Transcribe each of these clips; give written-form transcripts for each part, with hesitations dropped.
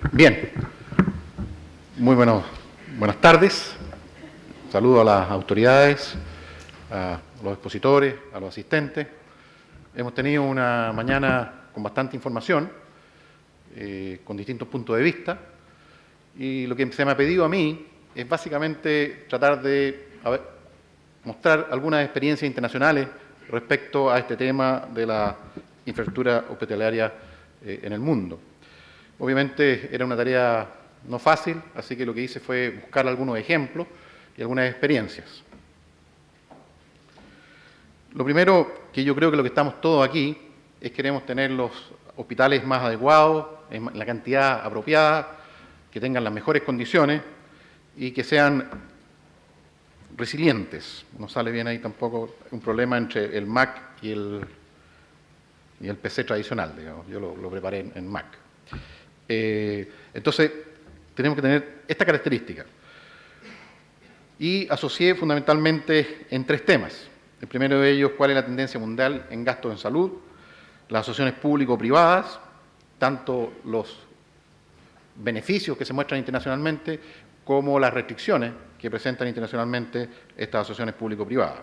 Bien, muy buenas tardes. Saludo a las autoridades, a los expositores, a los asistentes. Hemos tenido una mañana con bastante información, con distintos puntos de vista, y lo que se me ha pedido a mí es básicamente tratar de mostrar algunas experiencias internacionales respecto a este tema de la infraestructura hospitalaria en el mundo. Obviamente era una tarea no fácil, así que lo que hice fue buscar algunos ejemplos y algunas experiencias. Lo primero, que yo creo que lo que estamos todos aquí, es queremos tener los hospitales más adecuados, en la cantidad apropiada, que tengan las mejores condiciones y que sean resilientes. No sale bien ahí tampoco un problema entre el Mac y el PC tradicional, digamos. Yo lo preparé en Mac. Entonces, tenemos que tener esta característica. Y asocié fundamentalmente en tres temas. El primero de ellos, cuál es la tendencia mundial en gastos en salud, las asociaciones público-privadas, tanto los beneficios que se muestran internacionalmente como las restricciones que presentan internacionalmente estas asociaciones público-privadas.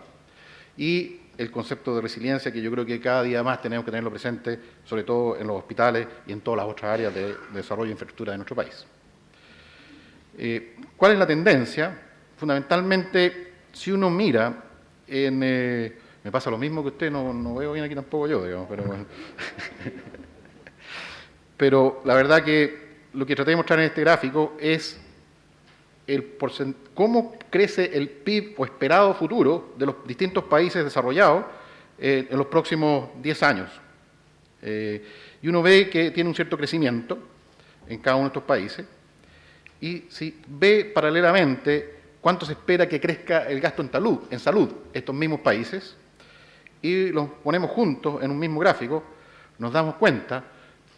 Y el concepto de resiliencia, que yo creo que cada día más tenemos que tenerlo presente, sobre todo en los hospitales y en todas las otras áreas de desarrollo e infraestructura de nuestro país. ¿Cuál es la tendencia? Fundamentalmente, si uno mira me pasa lo mismo que usted, no veo bien aquí tampoco yo, digamos, pero bueno. Pero la verdad que lo que traté de mostrar en este gráfico es cómo crece el PIB o esperado futuro de los distintos países desarrollados en los próximos 10 años. Y uno ve que tiene un cierto crecimiento en cada uno de estos países. Y si ve paralelamente cuánto se espera que crezca el gasto en salud estos mismos países, y los ponemos juntos en un mismo gráfico, nos damos cuenta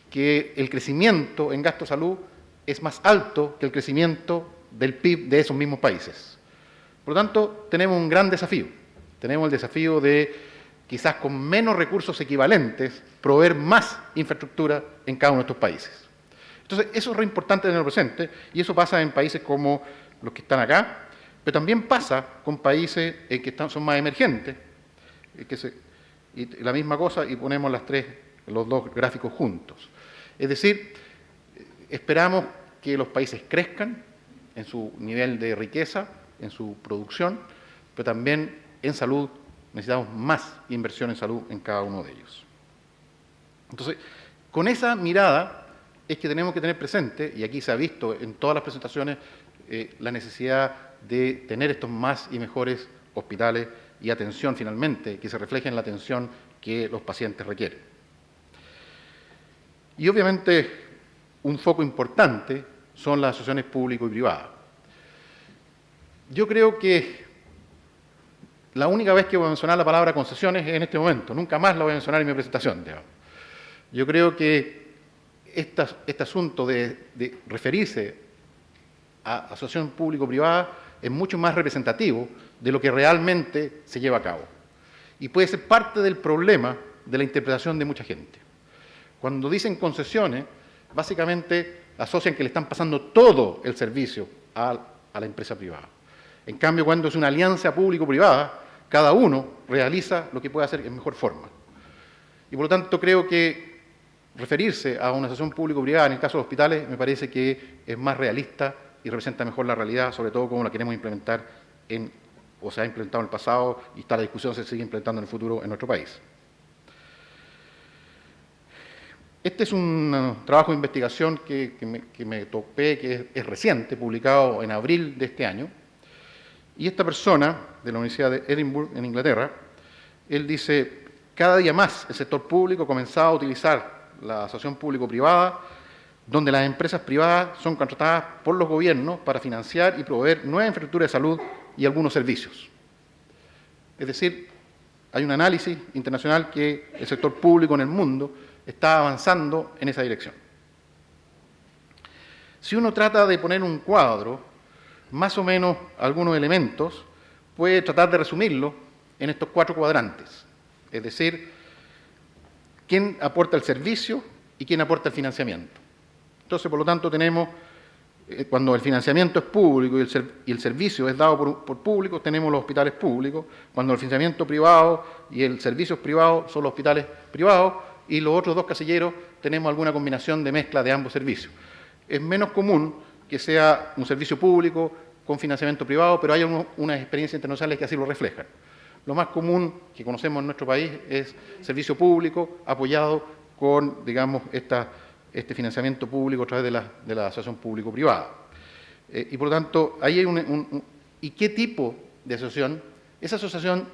que el crecimiento en gasto de salud es más alto que el crecimiento del PIB de esos mismos países. Por lo tanto, tenemos un gran desafío. Tenemos el desafío de, quizás con menos recursos equivalentes, proveer más infraestructura en cada uno de estos países. Entonces, eso es re importante tenerlo presente, y eso pasa en países como los que están acá, pero también pasa con países que son más emergentes, y la misma cosa, y ponemos los dos gráficos juntos. Es decir, esperamos que los países crezcan en su nivel de riqueza, en su producción, pero también en salud necesitamos más inversión en salud en cada uno de ellos. Entonces, con esa mirada es que tenemos que tener presente, y aquí se ha visto en todas las presentaciones, la necesidad de tener estos más y mejores hospitales y atención finalmente, que se refleje en la atención que los pacientes requieren. Y obviamente un foco importante son las asociaciones público y privadas. Yo creo que la única vez que voy a mencionar la palabra concesiones es en este momento, nunca más la voy a mencionar en mi presentación, digamos. Yo creo que este asunto de referirse a asociación público-privada es mucho más representativo de lo que realmente se lleva a cabo. Y puede ser parte del problema de la interpretación de mucha gente. Cuando dicen concesiones, básicamente asocian que le están pasando todo el servicio a la empresa privada. En cambio, cuando es una alianza público-privada, cada uno realiza lo que puede hacer en mejor forma. Y por lo tanto creo que referirse a una asociación público-privada en el caso de hospitales me parece que es más realista y representa mejor la realidad, sobre todo como la queremos implementar o se ha implementado en el pasado y está la discusión si se sigue implementando en el futuro en nuestro país. Este es un trabajo de investigación que me topé, que es reciente, publicado en abril de este año. Y esta persona, de la Universidad de Edimburgo, en Inglaterra, él dice, cada día más el sector público ha comenzado a utilizar la asociación público-privada, donde las empresas privadas son contratadas por los gobiernos para financiar y proveer nueva infraestructura de salud y algunos servicios. Es decir, hay un análisis internacional que el sector público en el mundo está avanzando en esa dirección. Si uno trata de poner un cuadro, más o menos algunos elementos, puede tratar de resumirlo en estos 4 cuadrantes. Es decir, quién aporta el servicio y quién aporta el financiamiento. Entonces, por lo tanto, tenemos, cuando el financiamiento es público y el servicio es dado por público, tenemos los hospitales públicos. Cuando el financiamiento privado y el servicio es privado, son los hospitales privados. Y los otros dos casilleros tenemos alguna combinación de mezcla de ambos servicios. Es menos común que sea un servicio público con financiamiento privado, pero hay unas experiencias internacionales que así lo reflejan. Lo más común que conocemos en nuestro país es servicio público apoyado con, digamos, este financiamiento público a través de la asociación público-privada. Y por lo tanto, ahí hay ¿y qué tipo de asociación? Esa asociación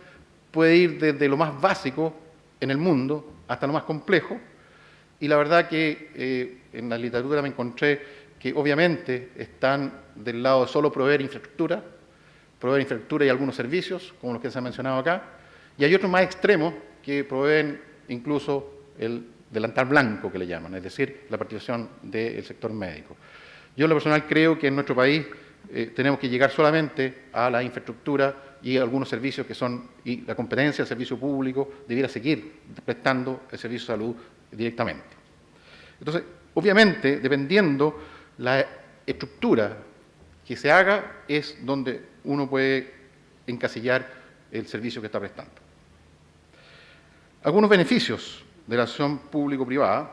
puede ir desde lo más básico en el mundo hasta lo más complejo, y la verdad que en la literatura me encontré que obviamente están del lado de solo proveer infraestructura y algunos servicios, como los que se han mencionado acá, y hay otros más extremos que proveen incluso el delantal blanco, que le llaman, es decir, la participación del sector médico. Yo en lo personal creo que en nuestro país tenemos que llegar solamente a la infraestructura y algunos servicios que son, y la competencia del servicio público debiera seguir prestando el servicio de salud directamente. Entonces, obviamente, dependiendo la estructura que se haga, es donde uno puede encasillar el servicio que está prestando. Algunos beneficios de la asociación público-privada.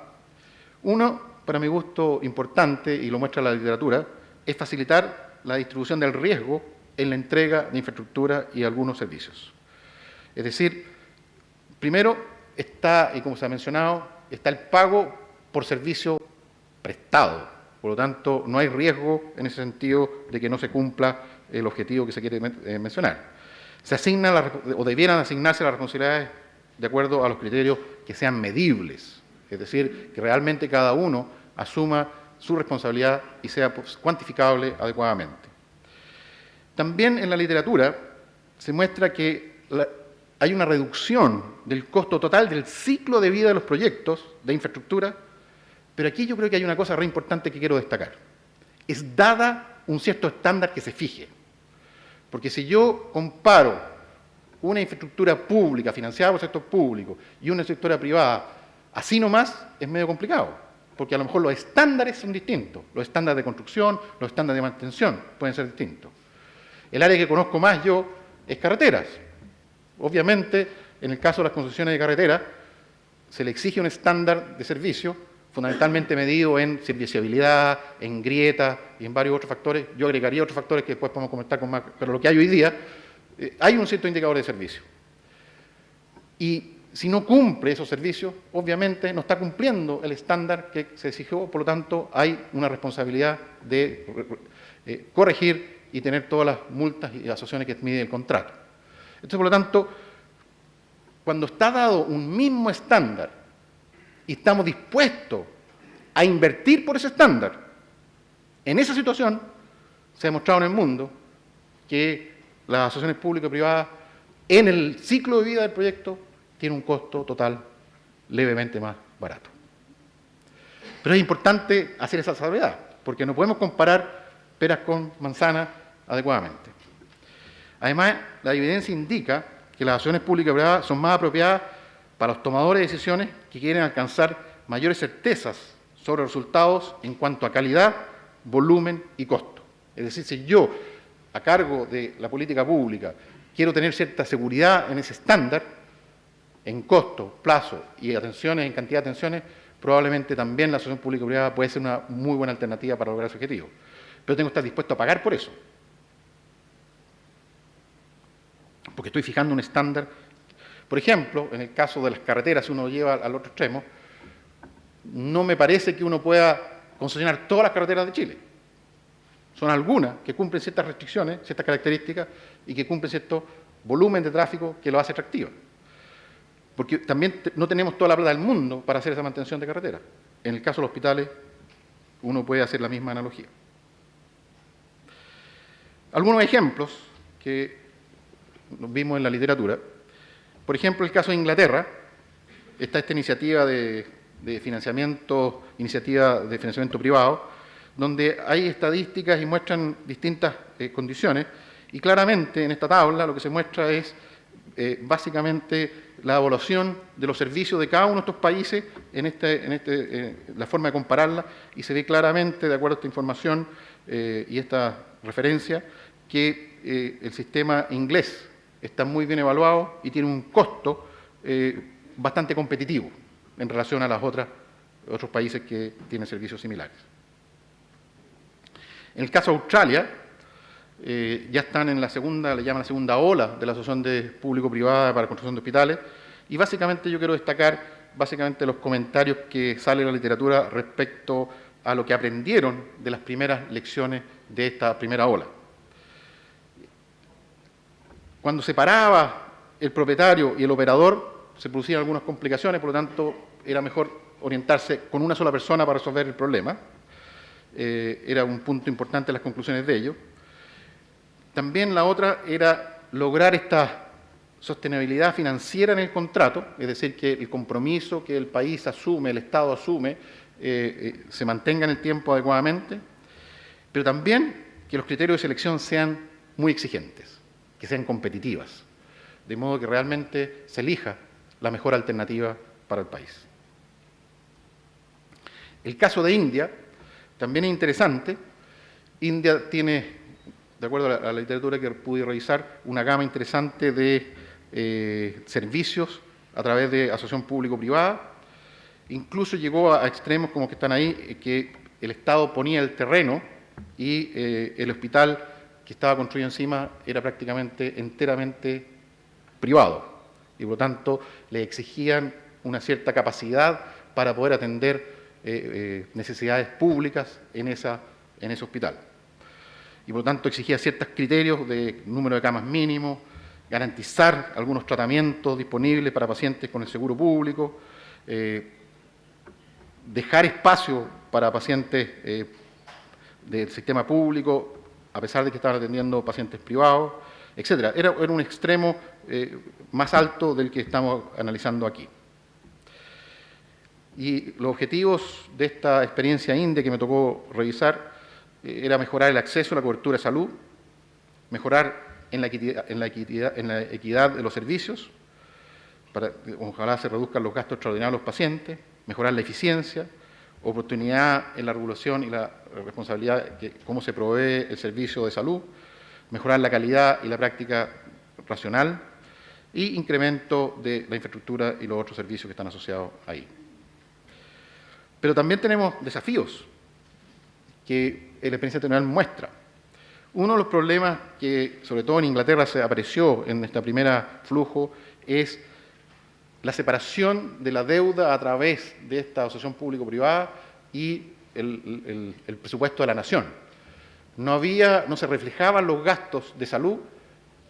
Uno, para mi gusto, importante, y lo muestra la literatura, es facilitar la distribución del riesgo en la entrega de infraestructura y algunos servicios. Es decir, primero está, y como se ha mencionado, está el pago por servicio prestado. Por lo tanto, no hay riesgo en ese sentido de que no se cumpla el objetivo que se quiere mencionar. Se asigna o debieran asignarse las responsabilidades de acuerdo a los criterios que sean medibles, es decir, que realmente cada uno asuma su responsabilidad y sea cuantificable adecuadamente. También en la literatura se muestra que hay una reducción del costo total del ciclo de vida de los proyectos de infraestructura, pero aquí yo creo que hay una cosa re importante que quiero destacar. Es dada un cierto estándar que se fije. Porque si yo comparo una infraestructura pública financiada por el sector público y una infraestructura privada, así nomás es medio complicado, porque a lo mejor los estándares son distintos. Los estándares de construcción, los estándares de mantención pueden ser distintos. El área que conozco más yo es carreteras. Obviamente, en el caso de las concesiones de carreteras, se le exige un estándar de servicio, fundamentalmente medido en serviciabilidad, en grietas y en varios otros factores. Yo agregaría otros factores que después podemos comentar con más, pero lo que hay hoy día, hay un cierto indicador de servicio. Y si no cumple esos servicios, obviamente no está cumpliendo el estándar que se exigió, por lo tanto hay una responsabilidad de corregir y tener todas las multas y asociaciones que mide el contrato. Entonces, por lo tanto, cuando está dado un mismo estándar y estamos dispuestos a invertir por ese estándar, en esa situación se ha demostrado en el mundo que las asociaciones públicas y privadas, en el ciclo de vida del proyecto, tienen un costo total levemente más barato. Pero es importante hacer esa salvedad, porque no podemos comparar peras con manzanas adecuadamente. Además, la evidencia indica que las asociaciones públicas y privadas son más apropiadas para los tomadores de decisiones que quieren alcanzar mayores certezas sobre resultados en cuanto a calidad, volumen y costo. Es decir, si yo, a cargo de la política pública, quiero tener cierta seguridad en ese estándar, en costo, plazo y atenciones, en cantidad de atenciones, probablemente también la asociación público-privada puede ser una muy buena alternativa para lograr ese objetivo. Pero tengo que estar dispuesto a pagar por eso. Porque estoy fijando un estándar. Por ejemplo, en el caso de las carreteras, si uno lo lleva al otro extremo, no me parece que uno pueda concesionar todas las carreteras de Chile. Son algunas que cumplen ciertas restricciones, ciertas características y que cumplen cierto volumen de tráfico que lo hace atractiva. Porque también no tenemos toda la plata del mundo para hacer esa mantención de carreteras. En el caso de los hospitales, uno puede hacer la misma analogía. Algunos ejemplos que vimos en la literatura. Por ejemplo, el caso de Inglaterra, está esta iniciativa de financiamiento privado, donde hay estadísticas y muestran distintas condiciones, y claramente en esta tabla lo que se muestra es básicamente la evaluación de los servicios de cada uno de estos países la forma de compararla, y se ve claramente, de acuerdo a esta información y esta referencia, que el sistema inglés está muy bien evaluado y tiene un costo bastante competitivo en relación a otros países que tienen servicios similares. En el caso de Australia, ya están en la segunda, le llaman la segunda ola de la Asociación de Público-Privada para la Construcción de Hospitales, y básicamente yo quiero destacar los comentarios que salen en la literatura respecto a lo que aprendieron de las primeras lecciones de esta primera ola. Cuando se paraba el propietario y el operador, se producían algunas complicaciones, por lo tanto, era mejor orientarse con una sola persona para resolver el problema. Era un punto importante en las conclusiones de ello. También la otra era lograr esta sostenibilidad financiera en el contrato, es decir, que el compromiso que el país asume, el Estado asume, se mantenga en el tiempo adecuadamente, pero también que los criterios de selección sean muy exigentes, que sean competitivas, de modo que realmente se elija la mejor alternativa para el país. El caso de India también es interesante. India tiene, de acuerdo a la literatura que pude revisar, una gama interesante de servicios a través de asociación público-privada. Incluso llegó a extremos como que están ahí, que el Estado ponía el terreno y el hospital que estaba construido encima era prácticamente enteramente privado, y por lo tanto le exigían una cierta capacidad para poder atender necesidades públicas en ese hospital. Y por lo tanto exigía ciertos criterios de número de camas mínimo, garantizar algunos tratamientos disponibles para pacientes con el seguro público, dejar espacio para pacientes del sistema público, a pesar de que estaban atendiendo pacientes privados, etc. Era un extremo más alto del que estamos analizando aquí. Y los objetivos de esta experiencia INDE que me tocó revisar era mejorar el acceso a la cobertura de salud, mejorar en la equidad de los servicios, ojalá se reduzcan los gastos extraordinarios de los pacientes, mejorar la eficiencia, oportunidad en la regulación y la responsabilidad de cómo se provee el servicio de salud, mejorar la calidad y la práctica racional, y incremento de la infraestructura y los otros servicios que están asociados ahí. Pero también tenemos desafíos que la experiencia internacional muestra. Uno de los problemas que, sobre todo en Inglaterra, se apareció en esta primera flujo es la separación de la deuda a través de esta asociación público-privada y el presupuesto de la nación. No se reflejaban los gastos de salud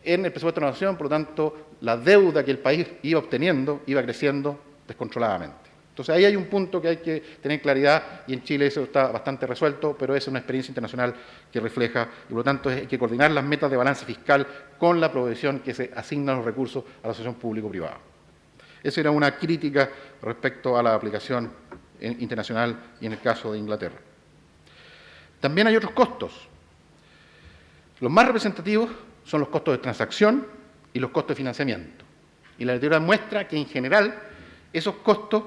en el presupuesto de la nación, por lo tanto, la deuda que el país iba obteniendo iba creciendo descontroladamente. Entonces, ahí hay un punto que hay que tener claridad, y en Chile eso está bastante resuelto, pero es una experiencia internacional que refleja, y por lo tanto hay que coordinar las metas de balance fiscal con la provisión que se asignan los recursos a la asociación público-privada. Esa era una crítica respecto a la aplicación internacional y en el caso de Inglaterra. También hay otros costos. Los más representativos son los costos de transacción y los costos de financiamiento. Y la literatura muestra que en general esos costos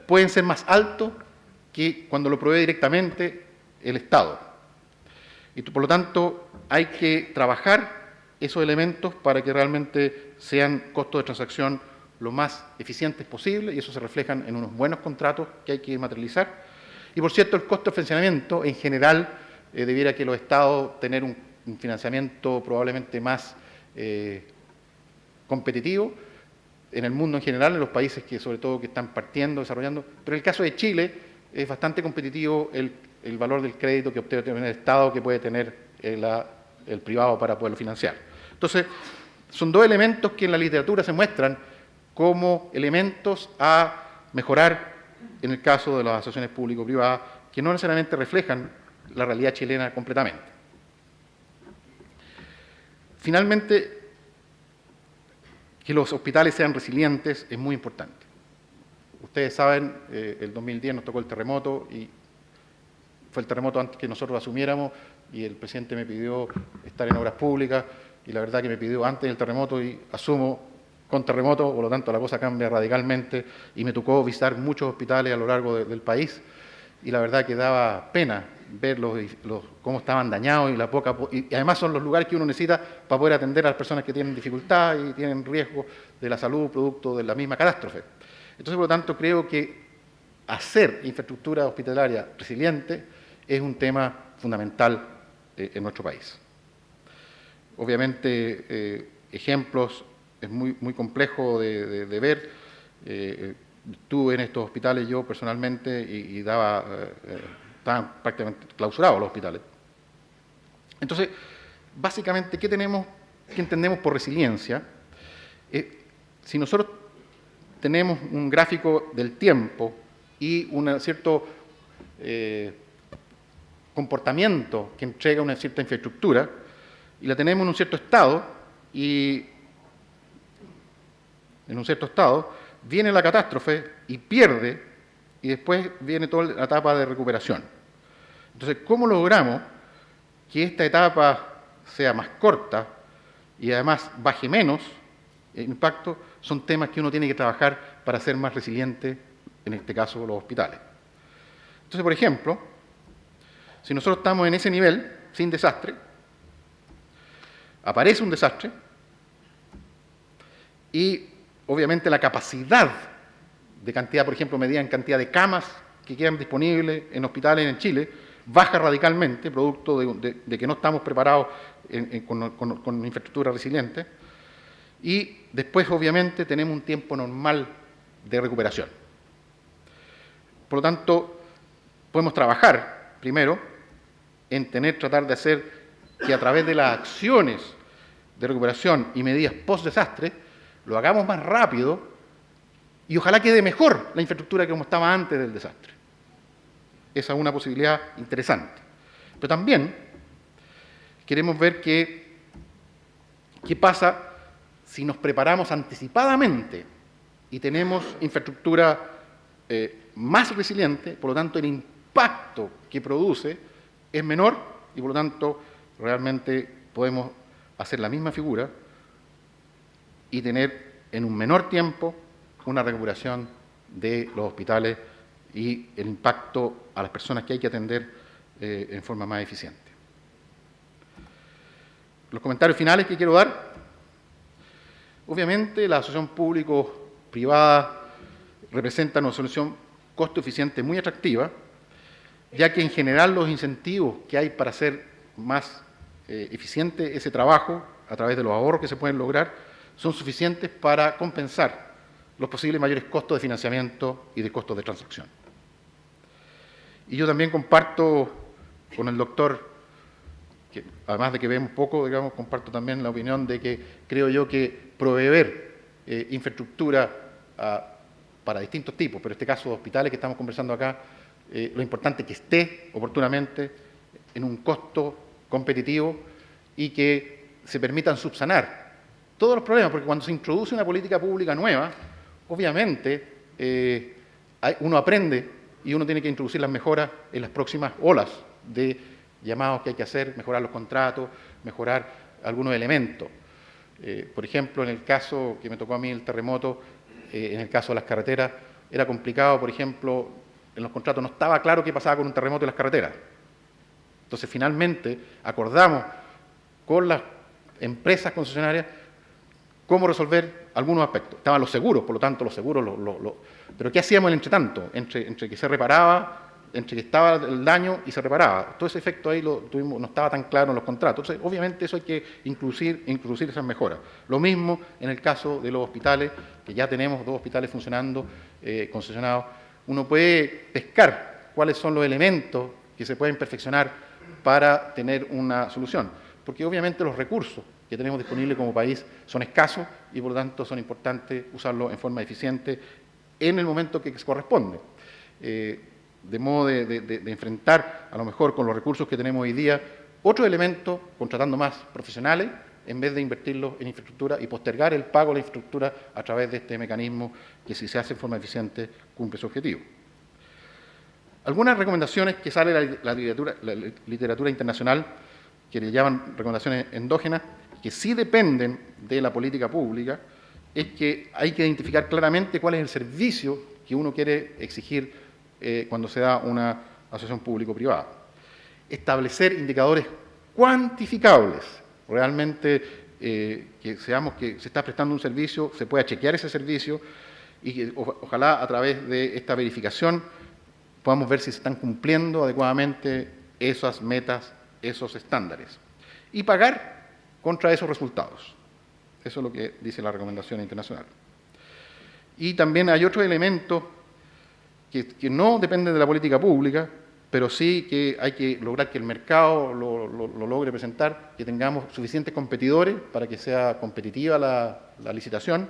pueden ser más altos que cuando lo provee directamente el Estado. Y por lo tanto hay que trabajar esos elementos para que realmente sean costos de transacción lo más eficientes posible, y eso se reflejan en unos buenos contratos que hay que materializar. Y por cierto, el costo de financiamiento en general debiera que los Estados tener un financiamiento probablemente más competitivo en el mundo en general, en los países que sobre todo que están partiendo, desarrollando, pero en el caso de Chile es bastante competitivo el valor del crédito que obtiene el Estado que puede tener el privado para poderlo financiar. Entonces, son dos elementos que en la literatura se muestran como elementos a mejorar en el caso de las asociaciones público-privadas, que no necesariamente reflejan la realidad chilena completamente. Finalmente, que los hospitales sean resilientes es muy importante. Ustedes saben, el 2010 nos tocó el terremoto, y fue el terremoto antes que nosotros asumiéramos, y el presidente me pidió estar en obras públicas, y la verdad que me pidió antes del terremoto, y asumo con terremotos, por lo tanto la cosa cambia radicalmente y me tocó visitar muchos hospitales a lo largo del país y la verdad que daba pena ver cómo estaban dañados y la poca y además son los lugares que uno necesita para poder atender a las personas que tienen dificultad y tienen riesgo de la salud producto de la misma catástrofe. Entonces, por lo tanto, creo que hacer infraestructura hospitalaria resiliente es un tema fundamental en nuestro país. Obviamente, ejemplos es muy complejo de ver. Estuve en estos hospitales yo personalmente y estaban prácticamente clausurados los hospitales. Entonces, básicamente, ¿qué entendemos por resiliencia? Si nosotros tenemos un gráfico del tiempo y un cierto comportamiento que entrega una cierta infraestructura, y la tenemos en un cierto estado, y en un cierto estado viene la catástrofe y pierde, y después viene toda la etapa de recuperación. Entonces, ¿cómo logramos que esta etapa sea más corta y además baje menos el impacto? Son temas que uno tiene que trabajar para ser más resiliente, en este caso los hospitales. Entonces, por ejemplo, si nosotros estamos en ese nivel, sin desastre, aparece un desastre y obviamente la capacidad de cantidad, por ejemplo, medida en cantidad de camas que quedan disponibles en hospitales en Chile, baja radicalmente, producto de que no estamos preparados con infraestructura resiliente. Y después, obviamente, tenemos un tiempo normal de recuperación. Por lo tanto, podemos trabajar, primero, en tratar de hacer que a través de las acciones de recuperación y medidas post-desastre, lo hagamos más rápido y ojalá quede mejor la infraestructura que como estaba antes del desastre. Esa es una posibilidad interesante. Pero también queremos ver qué pasa si nos preparamos anticipadamente y tenemos infraestructura más resiliente, por lo tanto el impacto que produce es menor y por lo tanto realmente podemos hacer la misma figura y tener en un menor tiempo una recuperación de los hospitales y el impacto a las personas que hay que atender en forma más eficiente. Los comentarios finales que quiero dar. Obviamente, la asociación público-privada representa una solución costo-eficiente muy atractiva, ya que en general los incentivos que hay para hacer más eficiente ese trabajo, a través de los ahorros que se pueden lograr, son suficientes para compensar los posibles mayores costos de financiamiento y de costos de transacción. Y yo también comparto con el doctor, que además de que vemos poco, digamos, comparto también la opinión de que creo yo que proveer infraestructura para distintos tipos, pero en este caso de hospitales que estamos conversando acá, lo importante es que esté oportunamente en un costo competitivo y que se permitan subsanar todos los problemas, porque cuando se introduce una política pública nueva, obviamente uno aprende y uno tiene que introducir las mejoras en las próximas olas de llamados que hay que hacer, mejorar los contratos, mejorar algunos elementos. Por ejemplo, en el caso que me tocó a mí el terremoto, en el caso de las carreteras, era complicado, por ejemplo, en los contratos no estaba claro qué pasaba con un terremoto en las carreteras. Entonces, finalmente, acordamos con las empresas concesionarias cómo resolver algunos aspectos. Estaban los seguros, por lo tanto, los seguros, pero ¿qué hacíamos en el entretanto? Entre que se reparaba, entre que estaba el daño y se reparaba. Todo ese efecto ahí no estaba tan claro en los contratos. Entonces, obviamente, eso hay que introducir esas mejoras. Lo mismo en el caso de los hospitales, que ya tenemos 2 hospitales funcionando, concesionados. Uno puede pescar cuáles son los elementos que se pueden perfeccionar para tener una solución. Porque obviamente los recursos que tenemos disponibles como país son escasos y por lo tanto son importantes usarlos en forma eficiente en el momento que corresponde. De modo de enfrentar a lo mejor con los recursos que tenemos hoy día otros elementos, contratando más profesionales en vez de invertirlos en infraestructura y postergar el pago de la infraestructura a través de este mecanismo que si se hace en forma eficiente cumple su objetivo. Algunas recomendaciones que sale la literatura internacional, que le llaman recomendaciones endógenas, que sí dependen de la política pública es que hay que identificar claramente cuál es el servicio que uno quiere exigir cuando se da una asociación público-privada. Establecer indicadores cuantificables, realmente que seamos que se está prestando un servicio, se pueda chequear ese servicio y que ojalá a través de esta verificación podamos ver si se están cumpliendo adecuadamente esas metas, esos estándares. Y pagar contra esos resultados. Eso es lo que dice la recomendación internacional. Y también hay otro elemento que no depende de la política pública, pero sí que hay que lograr que el mercado lo logre presentar, que tengamos suficientes competidores para que sea competitiva la licitación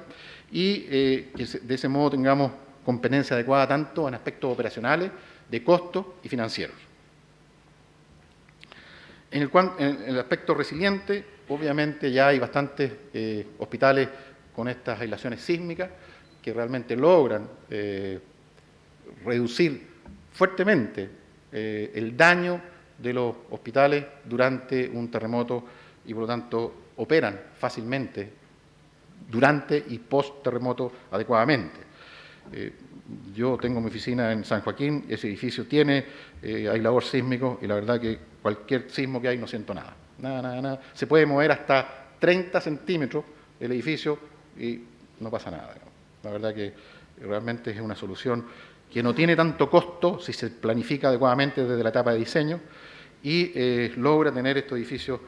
y que de ese modo tengamos competencia adecuada tanto en aspectos operacionales, de costos y financieros. En el aspecto resiliente, obviamente ya hay bastantes hospitales con estas aislaciones sísmicas que realmente logran reducir fuertemente el daño de los hospitales durante un terremoto y por lo tanto operan fácilmente durante y post terremoto adecuadamente. Yo tengo mi oficina en San Joaquín, ese edificio tiene aislador sísmico y la verdad que cualquier sismo que hay no siento nada. Nada. Se puede mover hasta 30 centímetros el edificio y no pasa nada. Digamos. La verdad que realmente es una solución que no tiene tanto costo si se planifica adecuadamente desde la etapa de diseño y logra tener estos edificios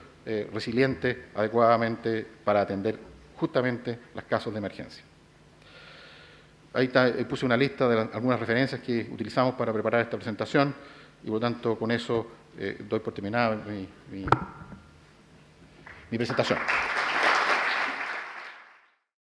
resilientes adecuadamente para atender justamente los casos de emergencia. Ahí puse una lista de algunas referencias que utilizamos para preparar esta presentación y por lo tanto con eso doy por terminada mi presentación.